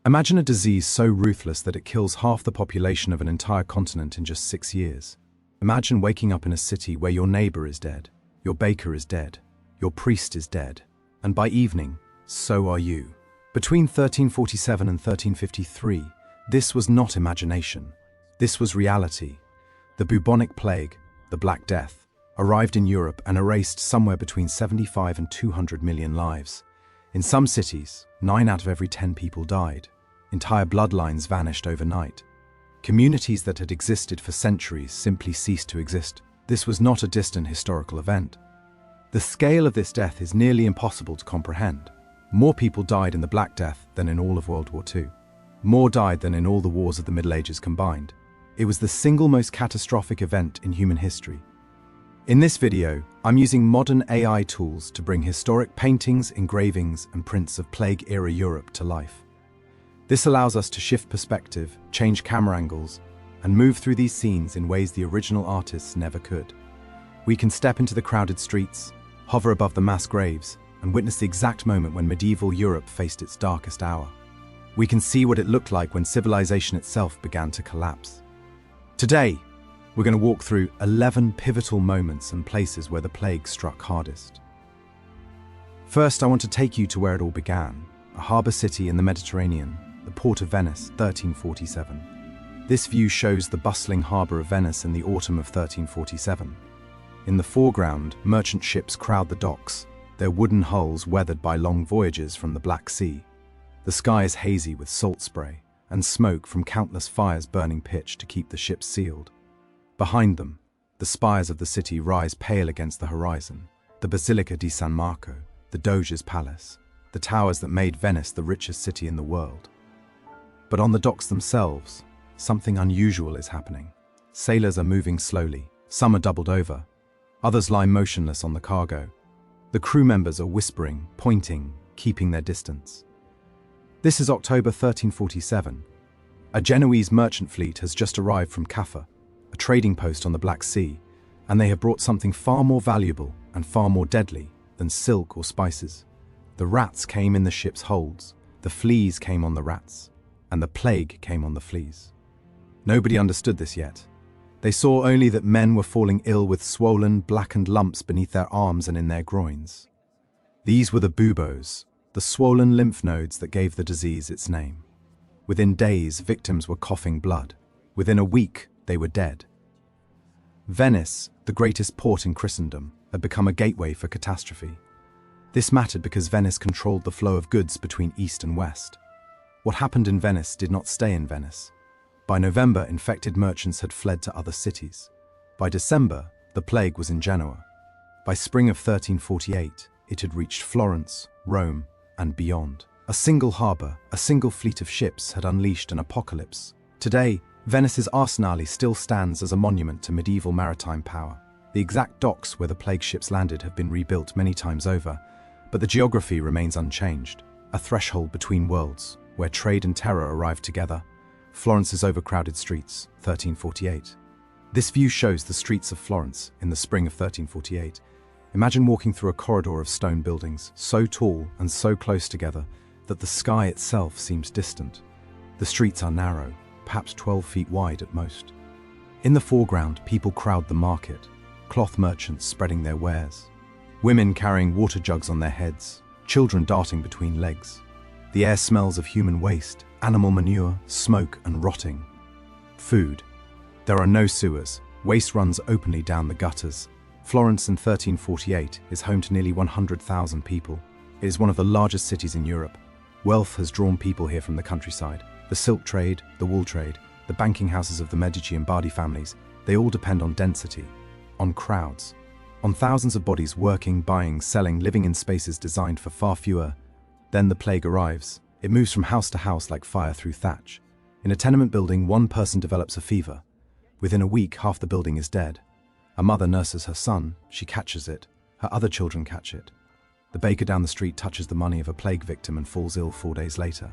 Imagine a disease so ruthless that it kills half the population of an entire continent in just 6 years. Imagine waking up in a city where your neighbor is dead, your baker is dead, your priest is dead, and by evening, so are you. Between 1347 and 1353, this was not imagination. This was reality. The bubonic plague, the Black Death, arrived in Europe and erased somewhere between 75 and 200 million lives. In some cities, 9 out of every 10 people died. Entire bloodlines vanished overnight. Communities that had existed for centuries simply ceased to exist. This was not a distant historical event. The scale of this death is nearly impossible to comprehend. More people died in the Black Death than in all of World War II. More died than in all the wars of the Middle Ages combined. It was the single most catastrophic event in human history. In this video, I'm using modern AI tools to bring historic paintings, engravings, and prints of plague-era Europe to life. This allows us to shift perspective, change camera angles, and move through these scenes in ways the original artists never could. We can step into the crowded streets, hover above the mass graves, and witness the exact moment when medieval Europe faced its darkest hour. We can see what it looked like when civilization itself began to collapse. Today, we're going to walk through 11 pivotal moments and places where the plague struck hardest. First, I want to take you to where it all began, a harbour city in the Mediterranean, the port of Venice, 1347. This view shows the bustling harbour of Venice in the autumn of 1347. In the foreground, merchant ships crowd the docks, their wooden hulls weathered by long voyages from the Black Sea. The sky is hazy with salt spray and smoke from countless fires burning pitch to keep the ships sealed. Behind them, the spires of the city rise pale against the horizon, the Basilica di San Marco, the Doge's palace, the towers that made Venice the richest city in the world. But on the docks themselves, something unusual is happening. Sailors are moving slowly, some are doubled over, others lie motionless on the cargo. The crew members are whispering, pointing, keeping their distance. This is October 1347. A Genoese merchant fleet has just arrived from Caffa, a trading post on the Black Sea, and they have brought something far more valuable and far more deadly than silk or spices. The rats came in the ship's holds, the fleas came on the rats, and the plague came on the fleas. Nobody understood this yet. They saw only that men were falling ill with swollen, blackened lumps beneath their arms and in their groins. These were the buboes, the swollen lymph nodes that gave the disease its name. Within days, victims were coughing blood. Within a week, they were dead. Venice, the greatest port in Christendom, had become a gateway for catastrophe. This mattered because Venice controlled the flow of goods between East and West. What happened in Venice did not stay in Venice. By November, infected merchants had fled to other cities. By December, the plague was in Genoa. By spring of 1348, it had reached Florence, Rome, and beyond. A single harbour, a single fleet of ships had unleashed an apocalypse. Today, Venice's arsenale still stands as a monument to medieval maritime power. The exact docks where the plague ships landed have been rebuilt many times over, but the geography remains unchanged. A threshold between worlds, where trade and terror arrived together. Florence's overcrowded streets, 1348. This view shows the streets of Florence in the spring of 1348. Imagine walking through a corridor of stone buildings, so tall and so close together that the sky itself seems distant. The streets are narrow, perhaps 12 feet wide at most. In the foreground, people crowd the market, cloth merchants spreading their wares, women carrying water jugs on their heads, children darting between legs. The air smells of human waste, animal manure, smoke, and rotting. Food. There are no sewers. Waste runs openly down the gutters. Florence in 1348 is home to nearly 100,000 people. It is one of the largest cities in Europe. Wealth has drawn people here from the countryside. The silk trade, the wool trade, the banking houses of the Medici and Bardi families, they all depend on density, on crowds, on thousands of bodies working, buying, selling, living in spaces designed for far fewer. Then the plague arrives. It moves from house to house like fire through thatch. In a tenement building, one person develops a fever. Within a week, half the building is dead. A mother nurses her son. She catches it. Her other children catch it. The baker down the street touches the money of a plague victim and falls ill 4 days later.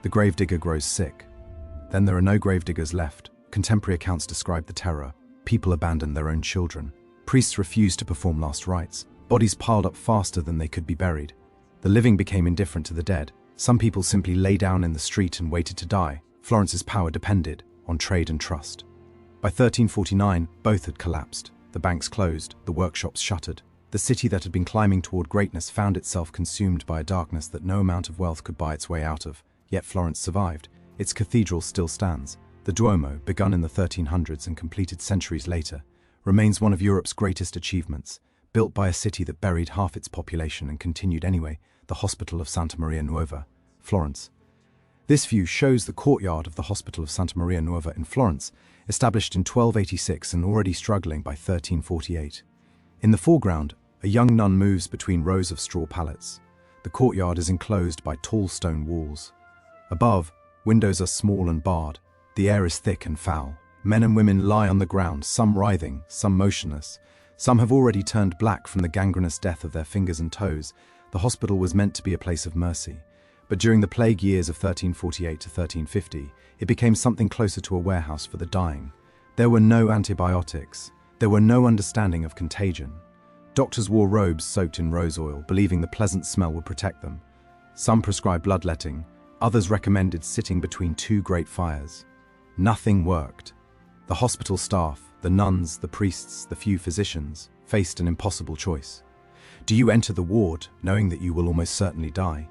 The gravedigger grows sick. Then there are no gravediggers left. Contemporary accounts describe the terror. People abandon their own children. Priests refused to perform last rites. Bodies piled up faster than they could be buried. The living became indifferent to the dead. Some people simply lay down in the street and waited to die. Florence's power depended on trade and trust. By 1349, both had collapsed. The banks closed, the workshops shuttered. The city that had been climbing toward greatness found itself consumed by a darkness that no amount of wealth could buy its way out of. Yet Florence survived. Its cathedral still stands. The Duomo, begun in the 1300s and completed centuries later, remains one of Europe's greatest achievements. Built by a city that buried half its population and continued anyway, the Hospital of Santa Maria Nuova, Florence. This view shows the courtyard of the Hospital of Santa Maria Nuova in Florence, established in 1286 and already struggling by 1348. In the foreground, a young nun moves between rows of straw pallets. The courtyard is enclosed by tall stone walls. Above, windows are small and barred. The air is thick and foul. Men and women lie on the ground, some writhing, some motionless. Some have already turned black from the gangrenous death of their fingers and toes. The hospital was meant to be a place of mercy. But during the plague years of 1348 to 1350, it became something closer to a warehouse for the dying. There were no antibiotics. There were no understanding of contagion. Doctors wore robes soaked in rose oil, believing the pleasant smell would protect them. Some prescribed bloodletting. Others recommended sitting between two great fires. Nothing worked. The hospital staff, the nuns, the priests, the few physicians, faced an impossible choice. Do you enter the ward, knowing that you will almost certainly die?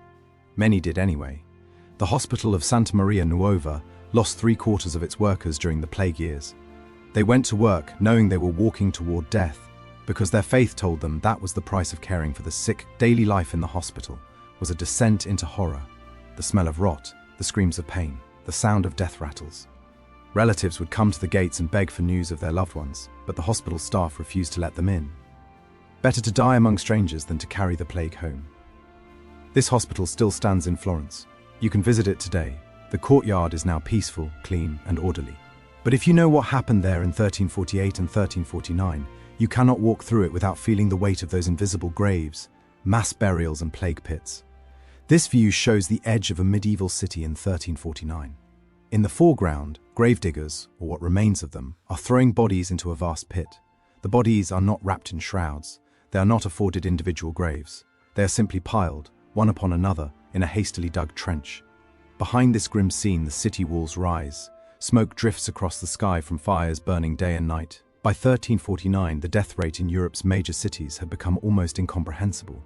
Many did anyway. The Hospital of Santa Maria Nuova lost 3/4 of its workers during the plague years. They went to work knowing they were walking toward death, because their faith told them that was the price of caring for the sick. Daily life in the hospital was a descent into horror. The smell of rot, the screams of pain, the sound of death rattles. Relatives would come to the gates and beg for news of their loved ones, but the hospital staff refused to let them in. Better to die among strangers than to carry the plague home. This hospital still stands in Florence. You can visit it today. The courtyard is now peaceful, clean, and orderly. But if you know what happened there in 1348 and 1349, you cannot walk through it without feeling the weight of those invisible graves, mass burials, and plague pits. This view shows the edge of a medieval city in 1349. In the foreground, gravediggers, or what remains of them, are throwing bodies into a vast pit. The bodies are not wrapped in shrouds. They are not afforded individual graves. They are simply piled, one upon another, in a hastily dug trench. Behind this grim scene, the city walls rise. Smoke drifts across the sky from fires burning day and night. By 1349, the death rate in Europe's major cities had become almost incomprehensible.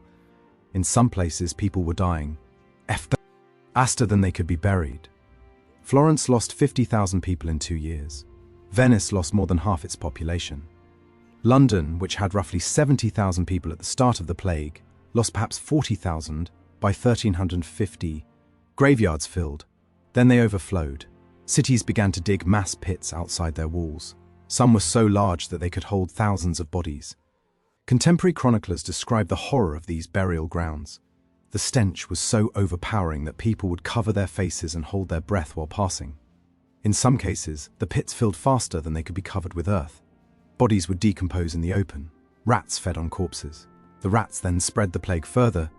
In some places, people were dying faster than they could be buried. Florence lost 50,000 people in 2 years. Venice lost more than half its population. London, which had roughly 70,000 people at the start of the plague, lost perhaps 40,000 by 1350. Graveyards filled. Then they overflowed. Cities began to dig mass pits outside their walls. Some were so large that they could hold thousands of bodies. Contemporary chroniclers describe the horror of these burial grounds. The stench was so overpowering that people would cover their faces and hold their breath while passing. In some cases, the pits filled faster than they could be covered with earth. Bodies would decompose in the open. Rats fed on corpses. The rats then spread the plague further.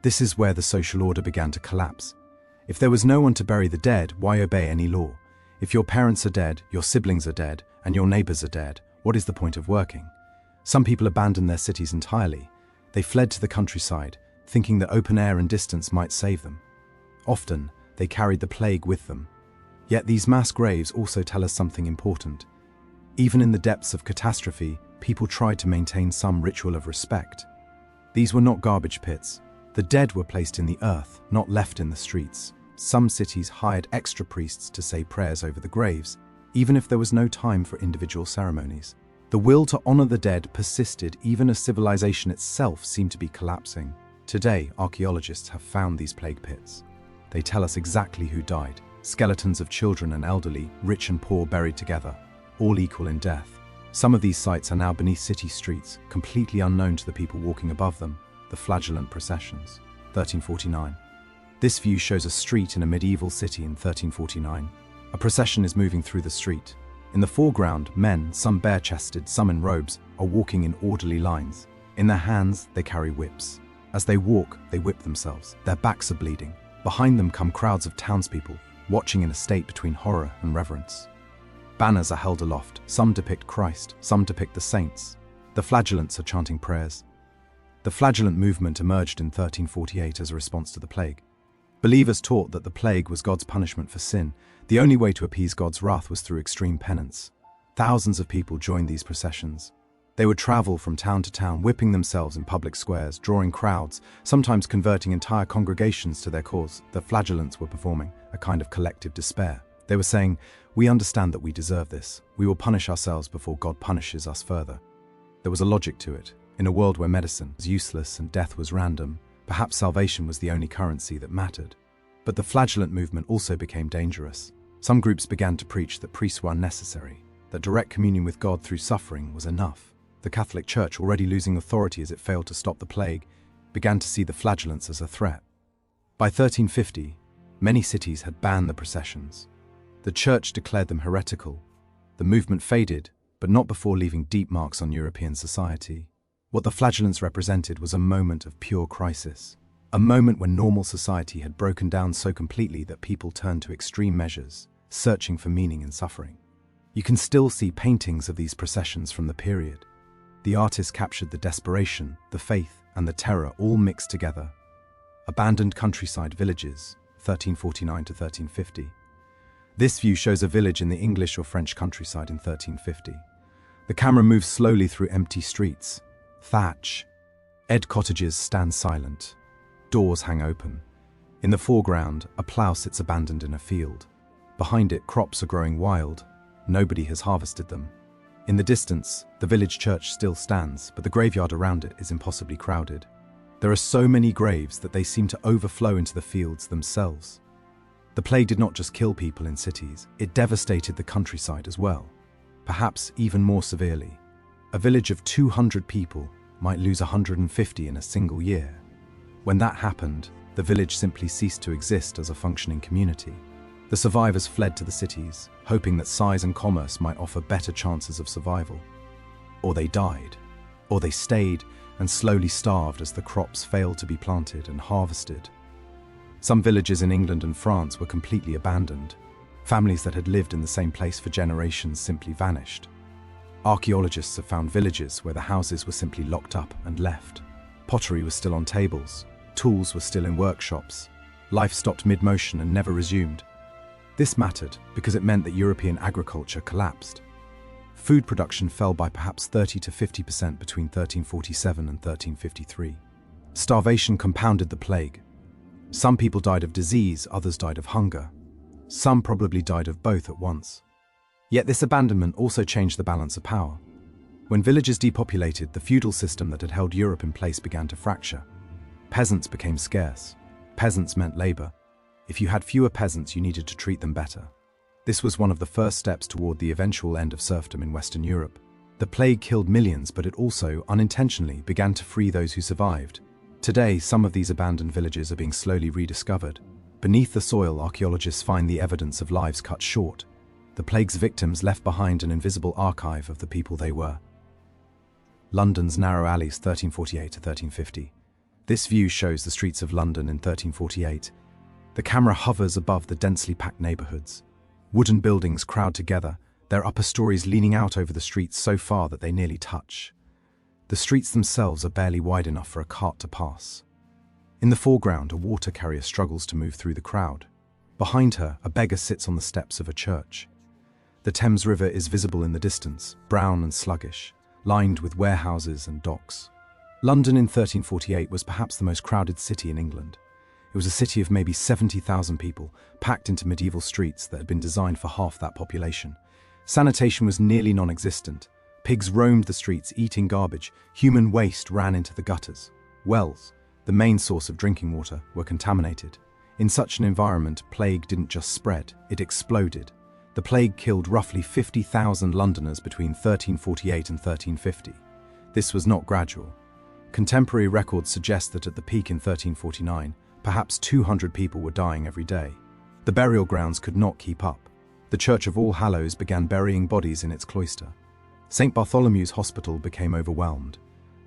This is where the social order began to collapse. If there was no one to bury the dead, why obey any law? If your parents are dead, your siblings are dead, and your neighbors are dead, what is the point of working? Some people abandoned their cities entirely. They fled to the countryside, thinking that open air and distance might save them. Often, they carried the plague with them. Yet these mass graves also tell us something important. Even in the depths of catastrophe, people tried to maintain some ritual of respect. These were not garbage pits. The dead were placed in the earth, not left in the streets. Some cities hired extra priests to say prayers over the graves, even if there was no time for individual ceremonies. The will to honor the dead persisted even as civilization itself seemed to be collapsing. Today, archaeologists have found these plague pits. They tell us exactly who died. Skeletons of children and elderly, rich and poor buried together, all equal in death. Some of these sites are now beneath city streets, completely unknown to the people walking above them, the Flagellant processions. 1349. This view shows a street in a medieval city in 1349. A procession is moving through the street. In the foreground, men, some bare-chested, some in robes, are walking in orderly lines. In their hands, they carry whips. As they walk, they whip themselves. Their backs are bleeding. Behind them come crowds of townspeople, watching in a state between horror and reverence. Banners are held aloft. Some depict Christ, some depict the saints. The Flagellants are chanting prayers. The Flagellant movement emerged in 1348 as a response to the plague. Believers taught that the plague was God's punishment for sin. The only way to appease God's wrath was through extreme penance. Thousands of people joined these processions. They would travel from town to town, whipping themselves in public squares, drawing crowds, sometimes converting entire congregations to their cause. The Flagellants were performing a kind of collective despair. They were saying, "We understand that we deserve this. We will punish ourselves before God punishes us further." There was a logic to it. In a world where medicine was useless and death was random, perhaps salvation was the only currency that mattered. But the flagellant movement also became dangerous. Some groups began to preach that priests were unnecessary, that direct communion with God through suffering was enough. The Catholic Church, already losing authority as it failed to stop the plague, began to see the Flagellants as a threat. By 1350, many cities had banned the processions. The Church declared them heretical. The movement faded, but not before leaving deep marks on European society. What the Flagellants represented was a moment of pure crisis, a moment when normal society had broken down so completely that people turned to extreme measures, searching for meaning in suffering. You can still see paintings of these processions from the period. The artist captured the desperation, the faith, and the terror all mixed together. Abandoned countryside villages, 1349 to 1350. This view shows a village in the English or French countryside in 1350. The camera moves slowly through empty streets. Thatch. Cottages stand silent. Doors hang open. In the foreground, a plough sits abandoned in a field. Behind it, crops are growing wild. Nobody has harvested them. In the distance, the village church still stands, but the graveyard around it is impossibly crowded. There are so many graves that they seem to overflow into the fields themselves. The plague did not just kill people in cities, it devastated the countryside as well, perhaps even more severely. A village of 200 people might lose 150 in a single year. When that happened, the village simply ceased to exist as a functioning community. The survivors fled to the cities, hoping that size and commerce might offer better chances of survival. Or they died, or they stayed and slowly starved as the crops failed to be planted and harvested. Some villages in England and France were completely abandoned. Families that had lived in the same place for generations simply vanished. Archaeologists have found villages where the houses were simply locked up and left. Pottery was still on tables, tools were still in workshops. Life stopped mid-motion and never resumed. This mattered because it meant that European agriculture collapsed. Food production fell by perhaps 30 to 50% between 1347 and 1353. Starvation compounded the plague. Some people died of disease, others died of hunger. Some probably died of both at once. Yet this abandonment also changed the balance of power. When villages depopulated, the feudal system that had held Europe in place began to fracture. Peasants became scarce. Peasants meant labor. If you had fewer peasants, you needed to treat them better. This was one of the first steps toward the eventual end of serfdom in Western Europe. The plague killed millions, but it also, unintentionally, began to free those who survived. Today, some of these abandoned villages are being slowly rediscovered. Beneath the soil, archaeologists find the evidence of lives cut short. The plague's victims left behind an invisible archive of the people they were. London's narrow alleys, 1348 to 1350. This view shows the streets of London in 1348. The camera hovers above the densely packed neighborhoods. Wooden buildings crowd together, their upper stories leaning out over the streets so far that they nearly touch. The streets themselves are barely wide enough for a cart to pass. In the foreground, a water carrier struggles to move through the crowd. Behind her, a beggar sits on the steps of a church. The Thames River is visible in the distance, brown and sluggish, lined with warehouses and docks. London in 1348 was perhaps the most crowded city in England. It was a city of maybe 70,000 people, packed into medieval streets that had been designed for half that population. Sanitation was nearly non-existent. Pigs roamed the streets eating garbage. Human waste ran into the gutters. Wells, the main source of drinking water, were contaminated. In such an environment, plague didn't just spread, it exploded. The plague killed roughly 50,000 Londoners between 1348 and 1350. This was not gradual. Contemporary records suggest that at the peak in 1349, perhaps 200 people were dying every day. The burial grounds could not keep up. The Church of All Hallows began burying bodies in its cloister. St. Bartholomew's Hospital became overwhelmed.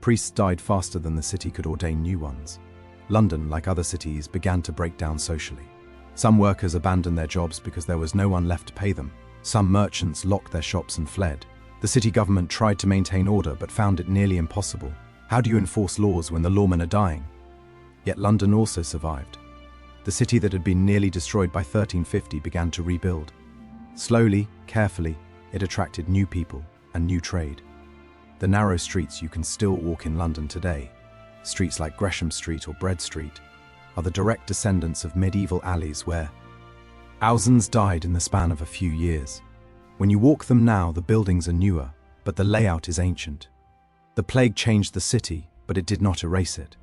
Priests died faster than the city could ordain new ones. London, like other cities, began to break down socially. Some workers abandoned their jobs because there was no one left to pay them. Some merchants locked their shops and fled. The city government tried to maintain order but found it nearly impossible. How do you enforce laws when the lawmen are dying? Yet London also survived. The city that had been nearly destroyed by 1350 began to rebuild. Slowly, carefully, it attracted new people and new trade. The narrow streets you can still walk in London today, streets like Gresham Street or Bread Street, are the direct descendants of medieval alleys where thousands died in the span of a few years. When you walk them now, the buildings are newer, but the layout is ancient. The plague changed the city, but it did not erase it.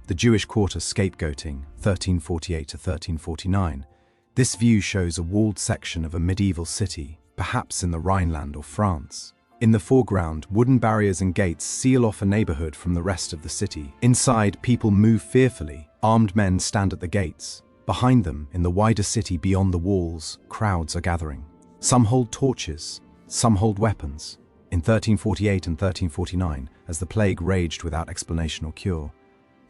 The Jewish quarter scapegoating, 1348 to 1349. This view shows a walled section of a medieval city, perhaps in the Rhineland or France. In the foreground, wooden barriers and gates seal off a neighborhood from the rest of the city. Inside, people move fearfully. Armed men stand at the gates. Behind them, in the wider city beyond the walls, crowds are gathering. Some hold torches, some hold weapons. In 1348 and 1349, as the plague raged without explanation or cure,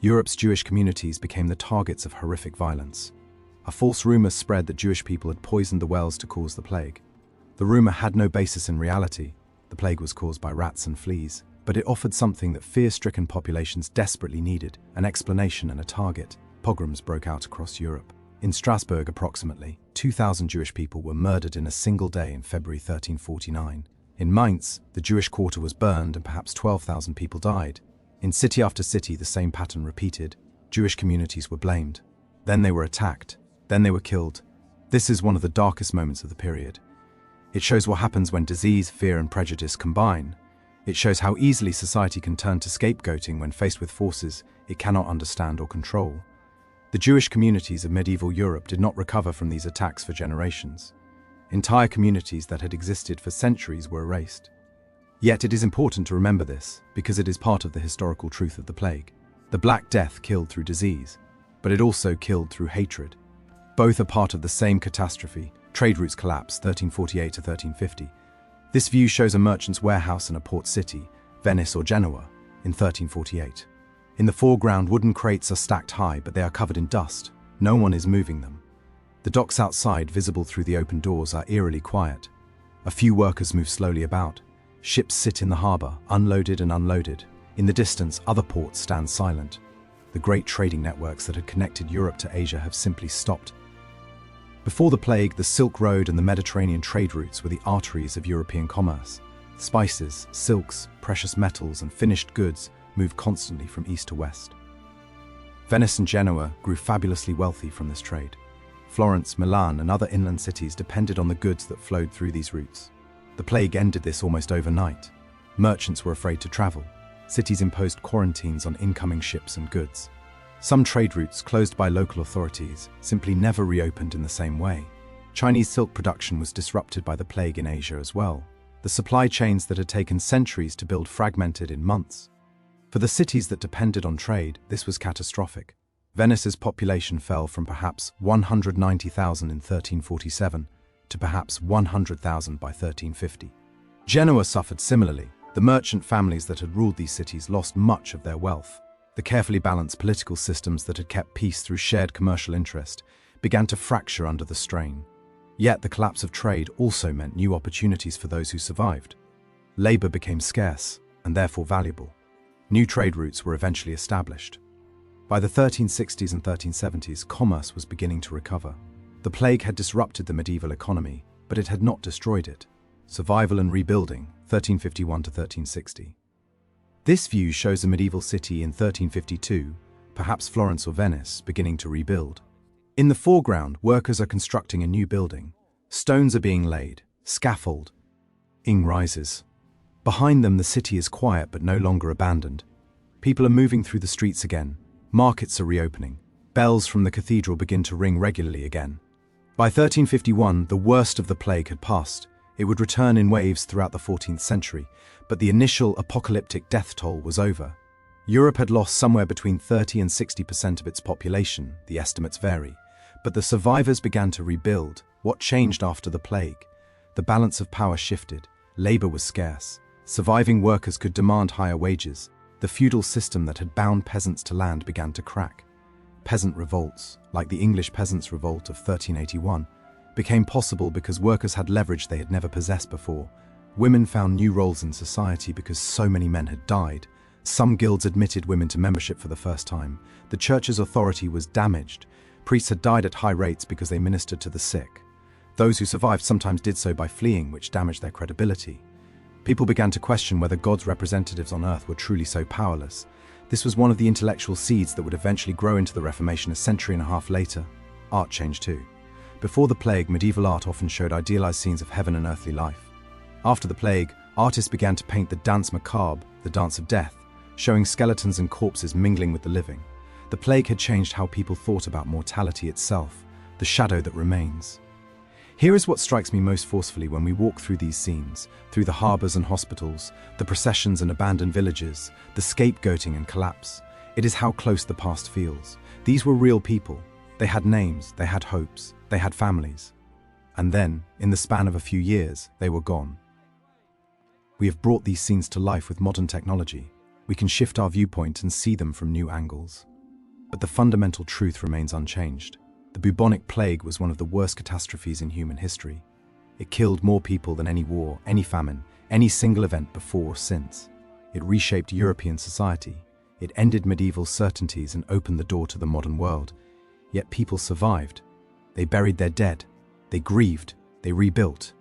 Europe's Jewish communities became the targets of horrific violence. A false rumor spread that Jewish people had poisoned the wells to cause the plague. The rumor had no basis in reality. The plague was caused by rats and fleas, but it offered something that fear-stricken populations desperately needed: an explanation and a target. Pogroms broke out across Europe. In Strasbourg, approximately 2,000 Jewish people were murdered in a single day in February 1349. In Mainz, the Jewish quarter was burned and perhaps 12,000 people died. In city after city, the same pattern repeated. Jewish communities were blamed. Then they were attacked. Then they were killed. This is one of the darkest moments of the period. It shows what happens when disease, fear, and prejudice combine. It shows how easily society can turn to scapegoating when faced with forces it cannot understand or control. The Jewish communities of medieval Europe did not recover from these attacks for generations. Entire communities that had existed for centuries were erased. Yet it is important to remember this, because it is part of the historical truth of the plague. The Black Death killed through disease, but it also killed through hatred. Both are part of the same catastrophe. Trade routes collapse, 1348 to 1350. This view shows a merchant's warehouse in a port city, Venice or Genoa, in 1348. In the foreground, wooden crates are stacked high, but they are covered in dust. No one is moving them. The docks outside, visible through the open doors, are eerily quiet. A few workers move slowly about. Ships sit in the harbor, unloaded and unloaded. In the distance, other ports stand silent. The great trading networks that had connected Europe to Asia have simply stopped. Before the plague, the Silk Road and the Mediterranean trade routes were the arteries of European commerce. Spices, silks, precious metals, and finished goods moved constantly from east to west. Venice and Genoa grew fabulously wealthy from this trade. Florence, Milan, and other inland cities depended on the goods that flowed through these routes. The plague ended this almost overnight. Merchants were afraid to travel. Cities imposed quarantines on incoming ships and goods. Some trade routes, closed by local authorities, simply never reopened in the same way. Chinese silk production was disrupted by the plague in Asia as well. The supply chains that had taken centuries to build fragmented in months. For the cities that depended on trade, this was catastrophic. Venice's population fell from perhaps 190,000 in 1347 to perhaps 100,000 by 1350. Genoa suffered similarly. The merchant families that had ruled these cities lost much of their wealth. The carefully balanced political systems that had kept peace through shared commercial interest began to fracture under the strain. Yet the collapse of trade also meant new opportunities for those who survived. Labor became scarce and therefore valuable. New trade routes were eventually established. By the 1360s and 1370s, commerce was beginning to recover. The plague had disrupted the medieval economy, but it had not destroyed it. Survival and rebuilding, 1351 to 1360. This view shows a medieval city in 1352, perhaps Florence or Venice, beginning to rebuild. In the foreground, workers are constructing a new building. Stones are being laid, scaffold. Ing rises. Behind them, the city is quiet but no longer abandoned. People are moving through the streets again. Markets are reopening. Bells from the cathedral begin to ring regularly again. By 1351, the worst of the plague had passed. It would return in waves throughout the 14th century, but the initial apocalyptic death toll was over. Europe had lost somewhere between 30 and 60% of its population, the estimates vary, but the survivors began to rebuild. What changed after the plague? The balance of power shifted. Labor was scarce. Surviving workers could demand higher wages. The feudal system that had bound peasants to land began to crack. Peasant revolts, like the English Peasants' Revolt of 1381, became possible because workers had leverage they had never possessed before. Women found new roles in society because so many men had died. Some guilds admitted women to membership for the first time. The church's authority was damaged, Priests had died at high rates because they ministered to the sick. Those who survived sometimes did so by fleeing, which damaged their credibility. People began to question whether God's representatives on earth were truly so powerless. This was one of the intellectual seeds that would eventually grow into the Reformation a century and a half later. Art changed too. Before the plague, medieval art often showed idealized scenes of heaven and earthly life. After the plague, artists began to paint the danse macabre, the dance of death, showing skeletons and corpses mingling with the living. The plague had changed how people thought about mortality itself, the shadow that remains. Here is what strikes me most forcefully when we walk through these scenes, through the harbors and hospitals, the processions and abandoned villages, the scapegoating and collapse. It is how close the past feels. These were real people. They had names, they had hopes, they had families. And then, in the span of a few years, they were gone. We have brought these scenes to life with modern technology. We can shift our viewpoint and see them from new angles. But the fundamental truth remains unchanged. The bubonic plague was one of the worst catastrophes in human history. It killed more people than any war, any famine, any single event before or since. It reshaped European society. It ended medieval certainties and opened the door to the modern world. Yet people survived. They buried their dead. They grieved. They rebuilt.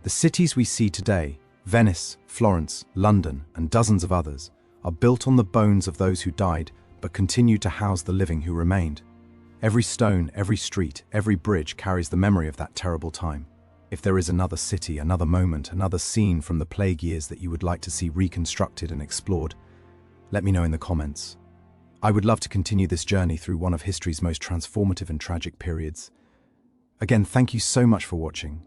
The cities we see today, Venice, Florence, London, and dozens of others, are built on the bones of those who died but continue to house the living who remained. Every stone, every street, every bridge carries the memory of that terrible time. If there is another city, another moment, another scene from the plague years that you would like to see reconstructed and explored, let me know in the comments. I would love to continue this journey through one of history's most transformative and tragic periods. Again, thank you so much for watching.